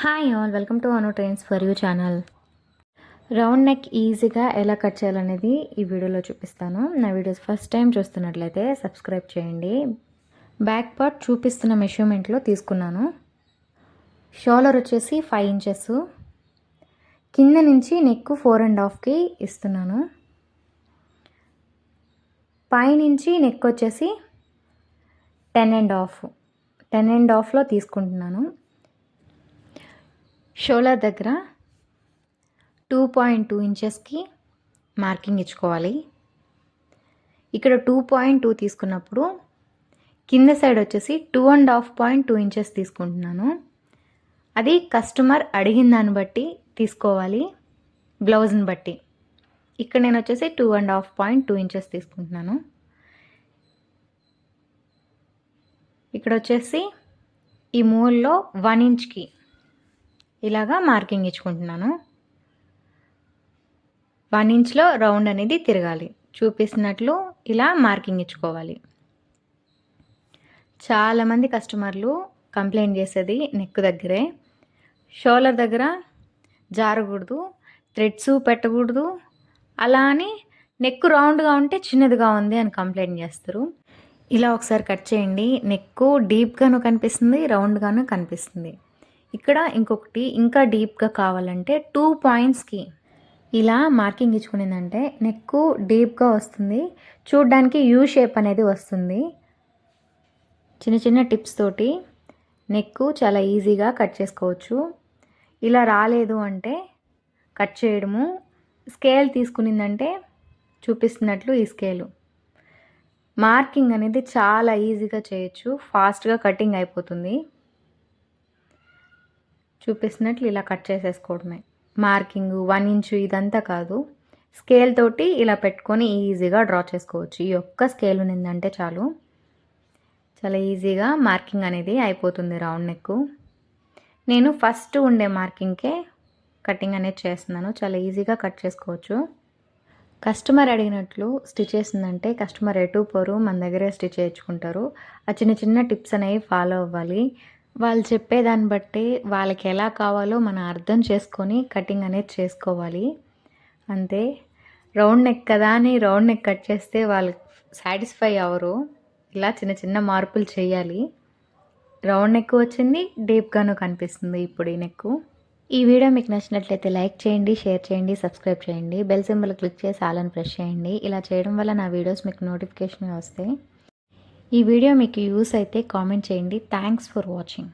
Hi all, welcome to Anu trains for you channel. Round neck ఈజీగా ఎలా cut చేయాలనేది ఈ వీడియోలో చూపిస్తాను. నా వీడియోస్ ఫస్ట్ టైం చూస్తున్నట్లయితే సబ్స్క్రైబ్ చేయండి. బ్యాక్ పార్ట్ చూపిస్తున్న మెషర్మెంట్లో తీసుకున్నాను. షోల్డర్ వచ్చేసి 5 ఇంచెస్, కింద నుంచి నెక్ 4.5కి ఇస్తున్నాను. పైనుంచి నెక్ వచ్చేసి 10.5లో తీసుకుంటున్నాను. షోల్డర్ దగ్గర 2.2 ఇంచెస్కి మార్కింగ్ ఇచ్చుకోవాలి. ఇక్కడ 2.2 తీసుకున్నప్పుడు కింద సైడ్ వచ్చేసి 2.5 ఇంచెస్ తీసుకుంటున్నాను. అది కస్టమర్ అడిగిన దాన్ని బట్టి తీసుకోవాలి, బ్లౌజ్ని బట్టి. ఇక్కడ నేను వచ్చేసి 2.5 ఇంచెస్ తీసుకుంటున్నాను. ఇక్కడ వచ్చేసి ఈ మూలలో 1 ఇంచ్కి ఇలాగా మార్కింగ్ ఇచ్చుకుంటున్నాను. 1 ఇంచ్లో రౌండ్ అనేది తిరగాలి, చూపిస్తున్నట్లు ఇలా మార్కింగ్ ఇచ్చుకోవాలి. చాలామంది కస్టమర్లు కంప్లైంట్ చేసేది నెక్ దగ్గరే. షోల్డర్ దగ్గర జారకూడదు, థ్రెడ్స్ పెట్టకూడదు, అలా అని నెక్ రౌండ్గా ఉంటే చిన్నదిగా ఉంది అని కంప్లైంట్ చేస్తారు. ఇలా ఒకసారి కట్ చేయండి. నెక్ డీప్గాను కనిపిస్తుంది, రౌండ్గాను కనిపిస్తుంది. ఇక్కడ ఇంకొకటి ఇంకా డీప్గా కావాలంటే 2 పాయింట్స్కి ఇలా మార్కింగ్ ఇచ్చుకునేదంటే నెక్ డీప్గా వస్తుంది, చూడ్డానికి యూ షేప్ అనేది వస్తుంది. చిన్న చిన్న టిప్స్ తోటి నెక్ చాలా ఈజీగా కట్ చేసుకోవచ్చు. ఇలా రాలేదు అంటే కట్ చేయడము, స్కేల్ తీసుకునిందంటే చూపిస్తున్నట్లు ఈ స్కేలు మార్కింగ్ అనేది చాలా ఈజీగా చేయొచ్చు, ఫాస్ట్గా కటింగ్ అయిపోతుంది. చూపిస్తున్నట్లు ఇలా కట్ చేసేసుకోవడమే. మార్కింగ్ 1 ఇంచు ఇదంతా కాదు, స్కేల్ తోటి ఇలా పెట్టుకొని ఈజీగా డ్రా చేసుకోవచ్చు. ఈ ఒక్క స్కేల్ ఉన్నదంటే చాలు, చాలా ఈజీగా మార్కింగ్ అనేది అయిపోతుంది రౌండ్ నెక్. నేను ఫస్ట్ ఉండే మార్కింగ్కే కటింగ్ అనేది చేస్తున్నాను. చాలా ఈజీగా కట్ చేసుకోవచ్చు. కస్టమర్ అడిగినట్లు స్టిచ్ చేసిందంటే కస్టమర్ ఎటు పోరు, మన దగ్గరే స్టిచ్ చేయించుకుంటారు. ఆ చిన్న చిన్న టిప్స్ అనేవి ఫాలో అవ్వాలి. వాళ్ళు చెప్పేదాన్ని బట్టి వాళ్ళకి ఎలా కావాలో మనం అర్థం చేసుకొని కటింగ్ అనేది చేసుకోవాలి అంతే. రౌండ్ నెక్ కదా అని రౌండ్ నెక్ కట్ చేస్తే వాళ్ళు సాటిస్ఫై అవ్వరు. ఇలా చిన్న చిన్న మార్పులు చేయాలి. రౌండ్ నెక్ వచ్చింది, డీప్గాను కనిపిస్తుంది ఇప్పుడు ఈ నెక్. ఈ వీడియో మీకు నచ్చినట్లయితే లైక్ చేయండి, షేర్ చేయండి, సబ్స్క్రైబ్ చేయండి, బెల్ సింబల్ క్లిక్ చేసి ఆల్ అని ప్రెస్ చేయండి. ఇలా చేయడం వల్ల నా వీడియోస్ మీకు నోటిఫికేషన్ వస్తాయి. ఈ వీడియో మీకు యూస్ అయితే కామెంట్ చేయండి. Thanks for watching.